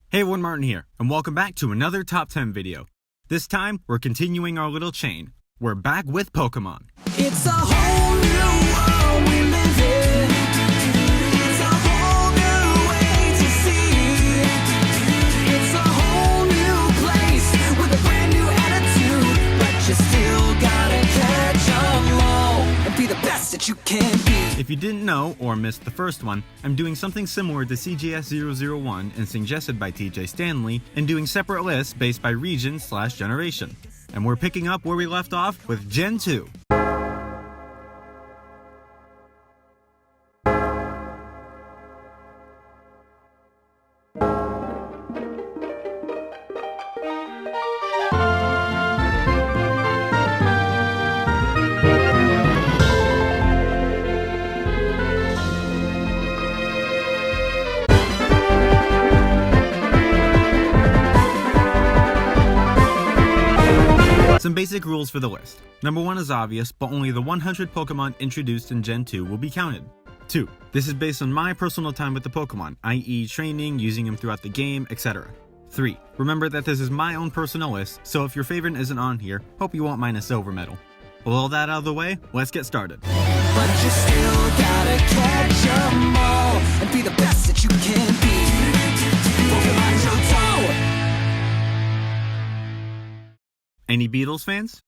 Hey everyone, Martin here, and welcome back to another Top 10 video. This time, we're continuing our little chain. We're back with Pokemon. It's a whole new world we live in. It's a whole new way to see. It's a whole new place with a brand new attitude. But you still gotta catch them all and be the best that you can be. If you didn't know or missed the first one, I'm doing something similar to CGS001 and suggested by TJ Stanley and doing separate lists based by region/generation. And we're picking up where we left off with Gen 2. Some basic rules for the list. Number 1 is obvious, but only the 100 Pokemon introduced in Gen 2 will be counted. 2. This is based on my personal time with the Pokemon, i.e. training, using them throughout the game, etc. 3. Remember that this is my own personal list, so if your favorite isn't on here, hope you won't mind a silver medal. With all that out of the way, let's get started. But you still gotta catch them all and be the best that you can be. Pokemon Johto! Any Beatles fans?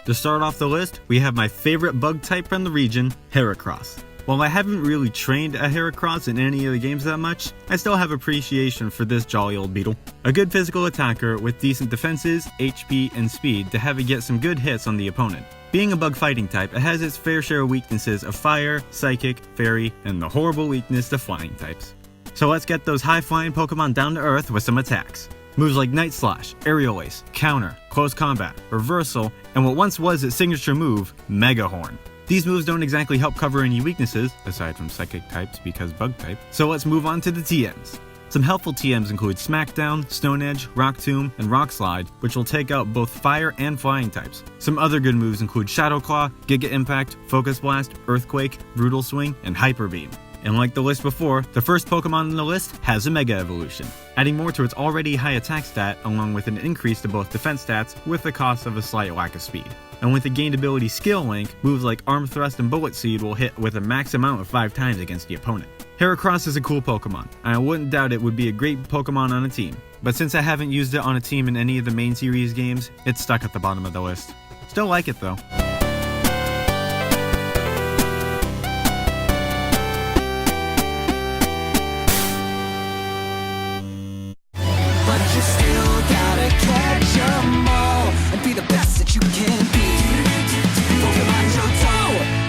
To start off the list, we have my favorite bug type from the region, Heracross. While I haven't really trained a Heracross in any of the games that much, I still have appreciation for this jolly old beetle. A good physical attacker with decent defenses, HP, and speed to have it get some good hits on the opponent. Being a bug fighting type, it has its fair share of weaknesses of fire, psychic, fairy, and the horrible weakness to flying types. So let's get those high flying Pokemon down to earth with some attacks. Moves like Night Slash, Aerial Ace, Counter, Close Combat, Reversal, and what once was its signature move, Mega Horn. These moves don't exactly help cover any weaknesses, aside from psychic types because bug type, so let's move on to the TMs. Some helpful TMs include Smackdown, Stone Edge, Rock Tomb, and Rock Slide, which will take out both fire and flying types. Some other good moves include Shadow Claw, Giga Impact, Focus Blast, Earthquake, Brutal Swing, and Hyper Beam. And like the list before, the first Pokemon on the list has a Mega Evolution, adding more to its already high attack stat along with an increase to both defense stats with the cost of a slight lack of speed. And with the gained ability skill link, moves like Arm Thrust and Bullet Seed will hit with a max amount of 5 times against the opponent. Heracross is a cool Pokemon, and I wouldn't doubt it would be a great Pokemon on a team, but since I haven't used it on a team in any of the main series games, it's stuck at the bottom of the list. Still like it though. But you still gotta catch them all and be the best that you can be. Pokemon Johto!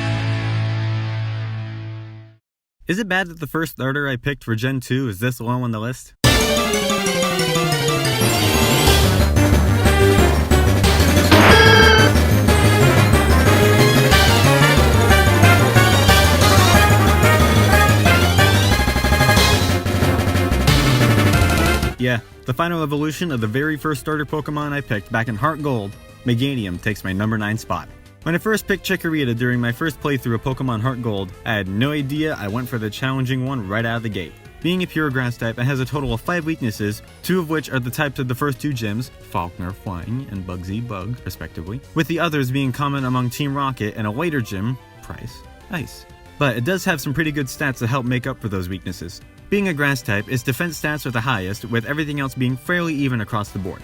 Is it bad that the first starter I picked for Gen 2 is this low on the list? Yeah, the final evolution of the very first starter Pokemon I picked back in Heart Gold, Meganium takes my number 9 spot. When I first picked Chikorita during my first playthrough of Pokemon Heart Gold, I had no idea I went for the challenging one right out of the gate. Being a pure grass type, it has a total of 5 weaknesses, 2 of which are the types of the first 2 gyms, Falkner Flying and Bugsy Bug, respectively, with the others being common among Team Rocket and a later gym, Price, Ice. But it does have some pretty good stats to help make up for those weaknesses. Being a grass type, its defense stats are the highest, with everything else being fairly even across the board.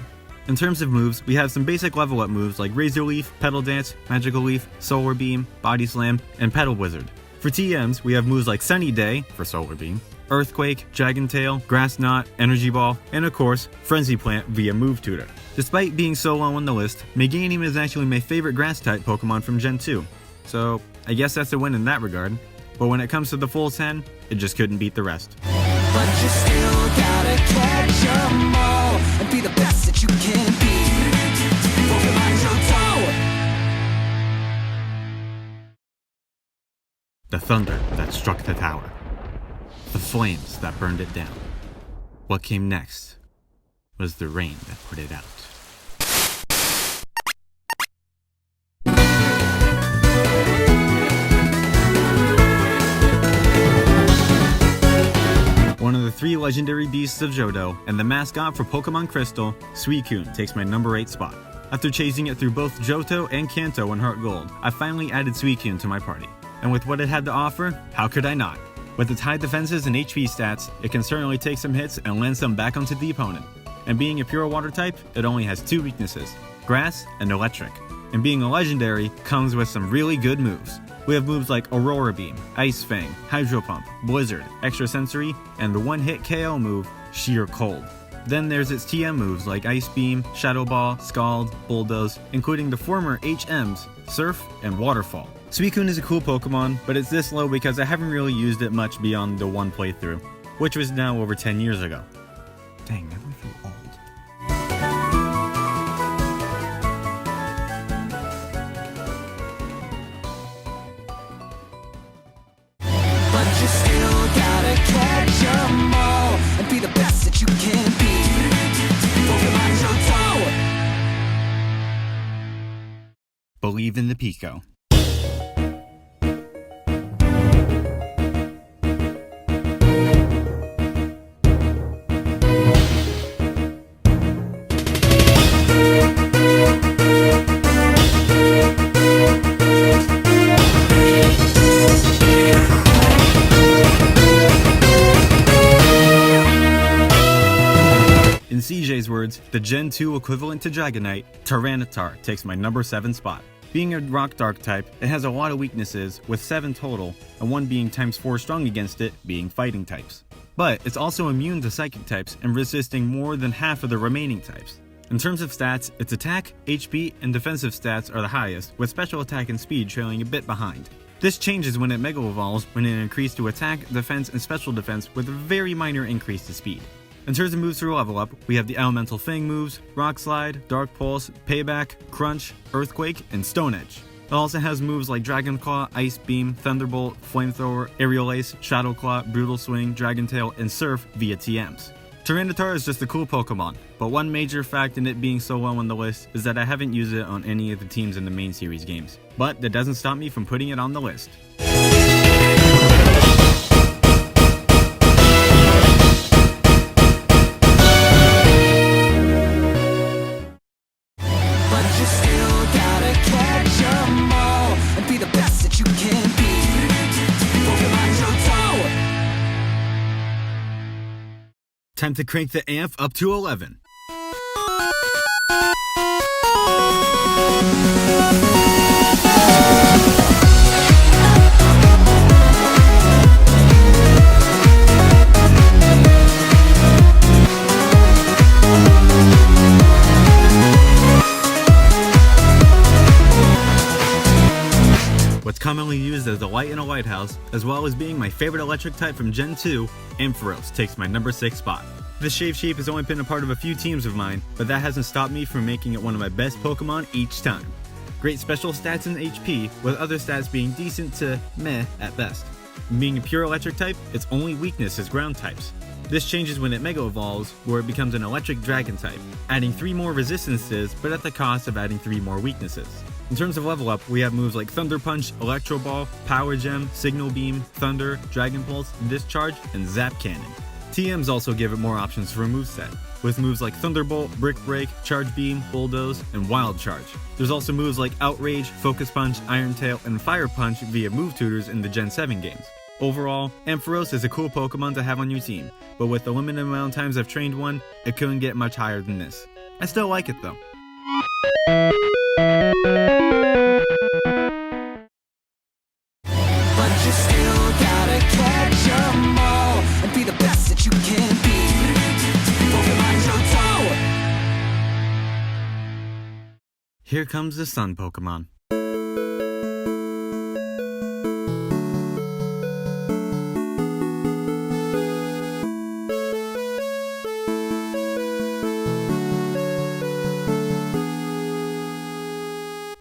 In terms of moves, we have some basic level up moves like Razor Leaf, Petal Dance, Magical Leaf, Solar Beam, Body Slam, and Petal Wizard. For TMs, we have moves like Sunny Day for Solar Beam, Earthquake, Dragon Tail, Grass Knot, Energy Ball, and of course, Frenzy Plant via Move Tutor. Despite being so low on the list, Meganium is actually my favorite grass type Pokemon from Gen 2. So, I guess that's a win in that regard. But when it comes to the full 10, it just couldn't beat the rest. But you still gotta catch them all and be the best that you can be. Pokemon Johto! The thunder that struck the tower. The flames that burned it down. What came next was the rain that put it out. legendary beasts of Johto, and the mascot for Pokemon Crystal, Suicune, takes my number 8 spot. After chasing it through both Johto and Kanto in Heart Gold, I finally added Suicune to my party. And with what it had to offer, how could I not? With its high defenses and HP stats, it can certainly take some hits and land some back onto the opponent. And being a pure water type, it only has 2 weaknesses, Grass and Electric. And being a legendary comes with some really good moves. We have moves like Aurora Beam, Ice Fang, Hydro Pump, Blizzard, Extra Sensory, and the one-hit KO move, Sheer Cold. Then there's its TM moves like Ice Beam, Shadow Ball, Scald, Bulldoze, including the former HMs, Surf, and Waterfall. Suicune is a cool Pokemon, but it's this low because I haven't really used it much beyond the one playthrough, which was now over 10 years ago. Dang, now I feel old. But you still gotta catch 'em all and be the best that you can be. Pokemon Johto. Believe in the Pico. In CJ's words, the Gen 2 equivalent to Dragonite, Tyranitar, takes my number 7 spot. Being a Rock Dark type, it has a lot of weaknesses, with 7 total, and 1 being ×4 strong against it, being fighting types. But it's also immune to psychic types and resisting more than half of the remaining types. In terms of stats, its attack, HP, and defensive stats are the highest, with special attack and speed trailing a bit behind. This changes when it Mega Evolves, when it increases to attack, defense, and special defense with a very minor increase to speed. In terms of moves for level up, we have the Elemental Fang moves, Rock Slide, Dark Pulse, Payback, Crunch, Earthquake, and Stone Edge. It also has moves like Dragon Claw, Ice Beam, Thunderbolt, Flamethrower, Aerial Ace, Shadow Claw, Brutal Swing, Dragon Tail, and Surf via TMs. Tyranitar is just a cool Pokemon, but one major fact in it being so low on the list is that I haven't used it on any of the teams in the main series games. But that doesn't stop me from putting it on the list. You still gotta catch 'em all and be the best that you can be. Pokemon Johto. Time to crank the amp up to 11. What's commonly used as a light in a lighthouse, as well as being my favorite electric type from Gen 2, Ampharos takes my number 6 spot. This Shave Shape has only been a part of a few teams of mine, but that hasn't stopped me from making it one of my best Pokemon each time. Great special stats and HP, with other stats being decent to meh at best. Being a pure electric type, its only weakness is ground types. This changes when it Mega Evolves, where it becomes an electric dragon type, adding 3 more resistances, but at the cost of adding 3 more weaknesses. In terms of level up, we have moves like Thunder Punch, Electro Ball, Power Gem, Signal Beam, Thunder, Dragon Pulse, Discharge, and Zap Cannon. TMs also give it more options for a moveset, with moves like Thunderbolt, Brick Break, Charge Beam, Bulldoze, and Wild Charge. There's also moves like Outrage, Focus Punch, Iron Tail, and Fire Punch via move tutors in the Gen 7 games. Overall, Ampharos is a cool Pokemon to have on your team, but with the limited amount of times I've trained one, it couldn't get much higher than this. I still like it though. But you still gotta catch 'em all and be the best that you can be. Pokemon Johto. Here comes the Sun Pokemon.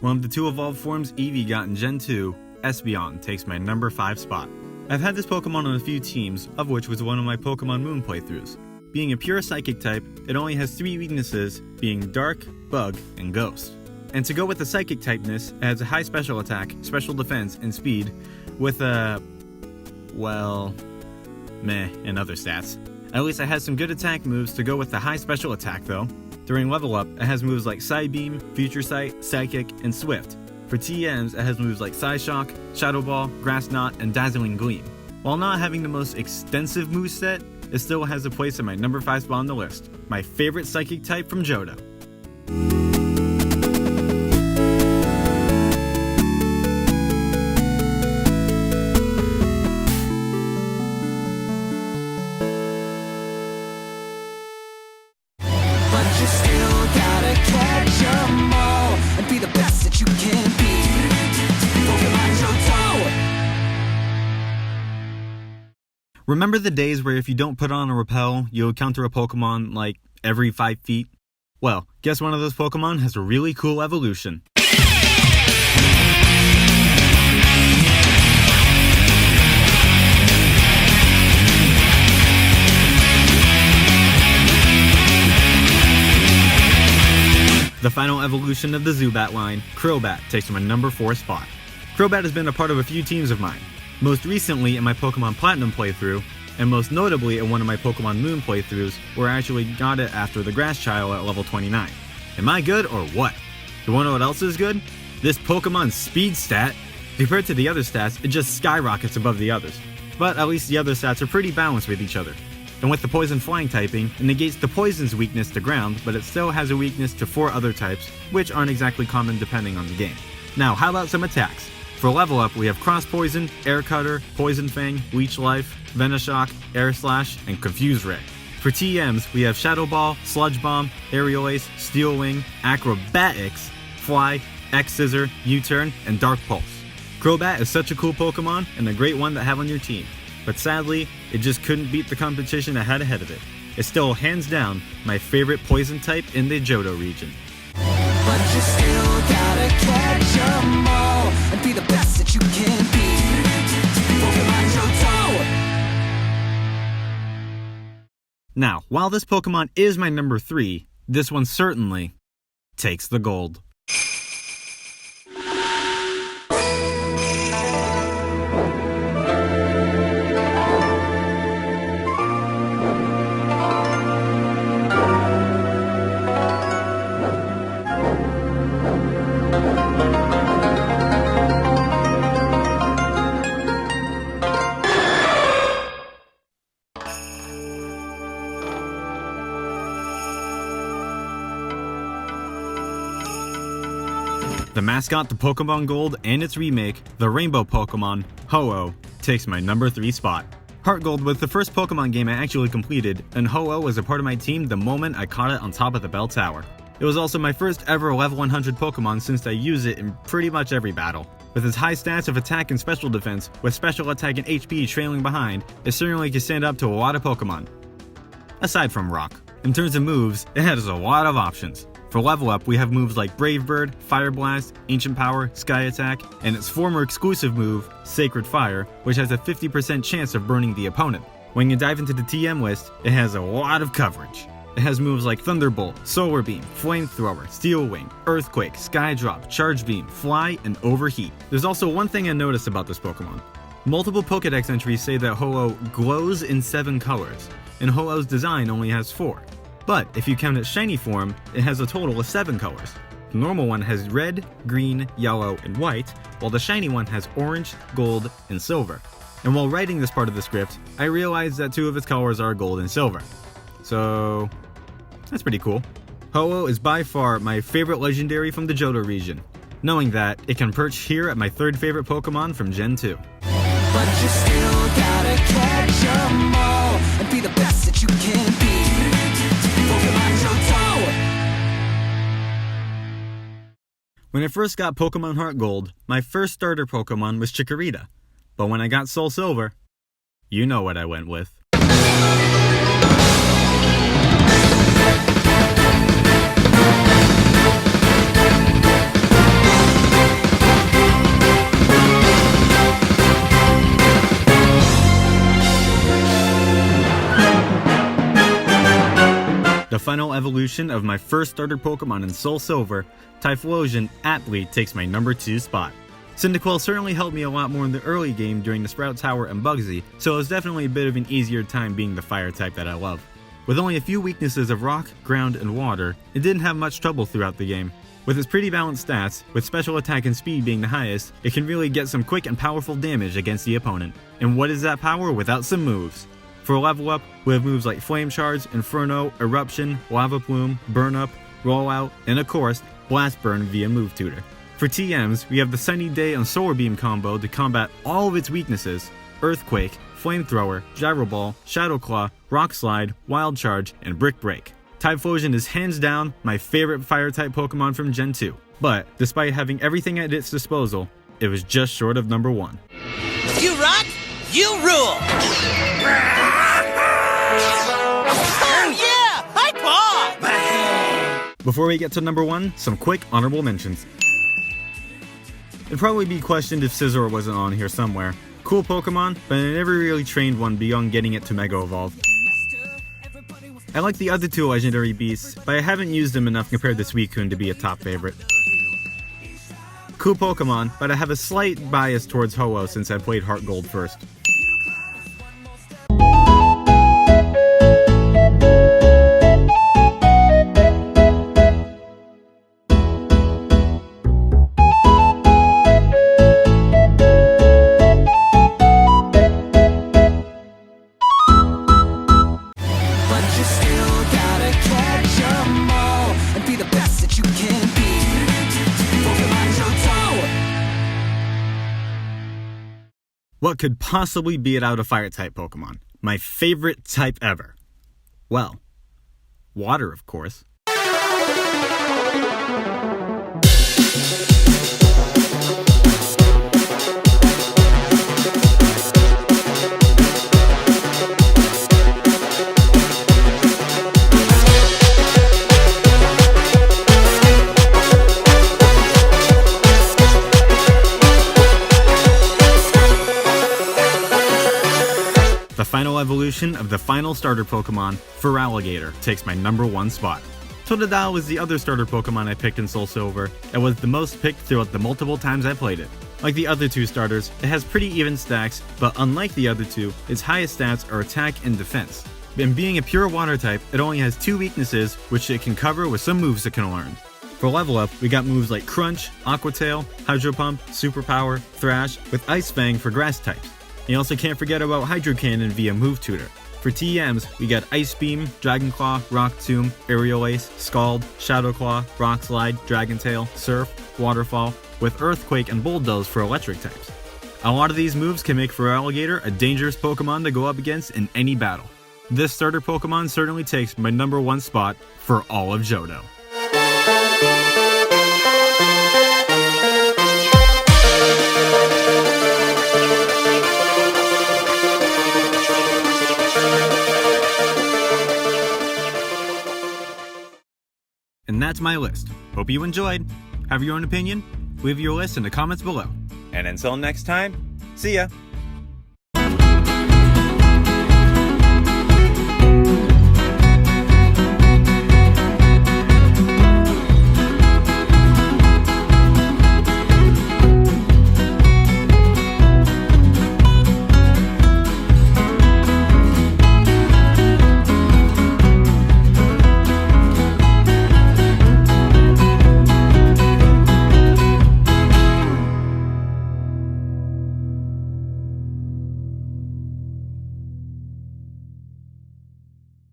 One of the 2 evolved forms Eevee got in Gen 2, Espeon, takes my number 5 spot. I've had this Pokemon on a few teams, of which was one of my Pokemon Moon playthroughs. Being a pure Psychic type, it only has 3 weaknesses, being Dark, Bug, and Ghost. And to go with the Psychic typeness, it has a high special attack, special defense, and speed, with a... well... meh, and other stats. At least it has some good attack moves to go with the high special attack though. During level up, it has moves like Side Beam, Future Sight, Psychic, and Swift. For TMs, it has moves like Psy Shock, Shadow Ball, Grass Knot, and Dazzling Gleam. While not having the most extensive moveset, it still has a place in my number 5 spot on the list. My favorite Psychic type from Johto. But you still gotta catch 'em all and be the best that you can be. Pokemon Johto! Remember the days where if you don't put on a repel, you'll encounter a Pokemon like every 5 feet? Well, guess one of those Pokemon has a really cool evolution. The final evolution of the Zubat line, Crobat, takes my number 4 spot. Crobat has been a part of a few teams of mine, most recently in my Pokemon Platinum playthrough, and most notably in one of my Pokemon Moon playthroughs, where I actually got it after the Grass Child at level 29. Am I good or what? You wanna know what else is good? This Pokemon's speed stat. Compared to the other stats, it just skyrockets above the others. But at least the other stats are pretty balanced with each other. And with the Poison Flying typing, it negates the Poison's weakness to ground, but it still has a weakness to 4 other types, which aren't exactly common depending on the game. Now, how about some attacks? For level up, we have Cross Poison, Air Cutter, Poison Fang, Leech Life, Venoshock, Air Slash, and Confuse Ray. For TMs, we have Shadow Ball, Sludge Bomb, Aerial Ace, Steel Wing, Acrobatics, Fly, X-Scissor, U-Turn, and Dark Pulse. Crobat is such a cool Pokemon and a great one to have on your team, but sadly, it just couldn't beat the competition I had ahead of it. It's still hands down my favorite poison type in the Johto region. But you still gotta catch 'em all and be the best that you can be. Pokemon Johto! Now, while this Pokemon is my number 3, this one certainly takes the gold. The mascot to Pokemon Gold and its remake, the Rainbow Pokemon, Ho-Oh, takes my number 3 spot. Heart Gold was the first Pokemon game I actually completed, and Ho-Oh was a part of my team the moment I caught it on top of the Bell Tower. It was also my first ever level 100 Pokemon since I use it in pretty much every battle. With its high stats of attack and special defense, with special attack and HP trailing behind, it certainly can stand up to a lot of Pokemon. Aside from Rock. In terms of moves, it has a lot of options. For level up, we have moves like Brave Bird, Fire Blast, Ancient Power, Sky Attack, and its former exclusive move, Sacred Fire, which has a 50% chance of burning the opponent. When you dive into the TM list, it has a lot of coverage. It has moves like Thunderbolt, Solar Beam, Flamethrower, Steel Wing, Earthquake, Sky Drop, Charge Beam, Fly, and Overheat. There's also one thing I noticed about this Pokemon. Multiple Pokedex entries say that Ho-Oh glows in 7 colors, and Ho-Oh's design only has 4. But if you count its shiny form, it has a total of 7 colors. The normal one has red, green, yellow, and white, while the shiny one has orange, gold, and silver. And while writing this part of the script, I realized that 2 of its colors are gold and silver. So, that's pretty cool. Ho-Oh is by far my favorite legendary from the Johto region, knowing that it can perch here at my 3rd favorite Pokemon from Gen 2. But you still gotta catch 'em all and be the best that you can be. Pokemon Johto! When I first got Pokemon Heart Gold, my first starter Pokemon was Chikorita. But when I got Soul Silver, you know what I went with. The final evolution of my first starter Pokemon in Soul Silver, Typhlosion, aptly takes my number 2 spot. Cyndaquil certainly helped me a lot more in the early game during the Sprout Tower and Bugsy, so it was definitely a bit of an easier time being the fire type that I love. With only a few weaknesses of rock, ground, and water, it didn't have much trouble throughout the game. With its pretty balanced stats, with special attack and speed being the highest, it can really get some quick and powerful damage against the opponent. And what is that power without some moves? For a level up, we have moves like Flame Charge, Inferno, Eruption, Lava Plume, Burn Up, Rollout, and of course, Blast Burn via Move Tutor. For TMs, we have the Sunny Day and Solar Beam combo to combat all of its weaknesses: Earthquake, Flamethrower, Gyro Ball, Shadow Claw, Rock Slide, Wild Charge, and Brick Break. Typhlosion is hands down my favorite fire-type Pokemon from Gen 2, but despite having everything at its disposal, it was just short of number 1. You rock, you rule! Oh yeah! High paw! Before we get to number 1, some quick honorable mentions. It'd probably be questioned if Scizor wasn't on here somewhere. Cool Pokemon, but I never really trained one beyond getting it to Mega Evolve. I like the other 2 legendary beasts, but I haven't used them enough compared to Suicune to be a top favorite. Cool Pokemon, but I have a slight bias towards Ho-Oh since I played Heart Gold first. What could possibly beat it out of Fire-type Pokemon? My favorite type ever. Well, water, of course. The final evolution of the final starter Pokemon, Feraligatr, takes my number 1 spot. Totodile was the other starter Pokemon I picked in Soul Silver, and was the most picked throughout the multiple times I played it. Like the other 2 starters, it has pretty even stacks, but unlike the other 2, its highest stats are attack and defense. And being a pure water type, it only has 2 weaknesses, which it can cover with some moves it can learn. For level up, we got moves like Crunch, Aqua Tail, Hydro Pump, Superpower, Thrash, with Ice Fang for grass types. You also can't forget about Hydro Cannon via Move Tutor. For TMs, we got Ice Beam, Dragon Claw, Rock Tomb, Aerial Ace, Scald, Shadow Claw, Rock Slide, Dragon Tail, Surf, Waterfall, with Earthquake and Bulldoze for electric types. A lot of these moves can make Feraligatr a dangerous Pokemon to go up against in any battle. This starter Pokemon certainly takes my number 1 spot for all of Johto. And that's my list. Hope you enjoyed. Have your own opinion? Leave your list in the comments below. And until next time, see ya!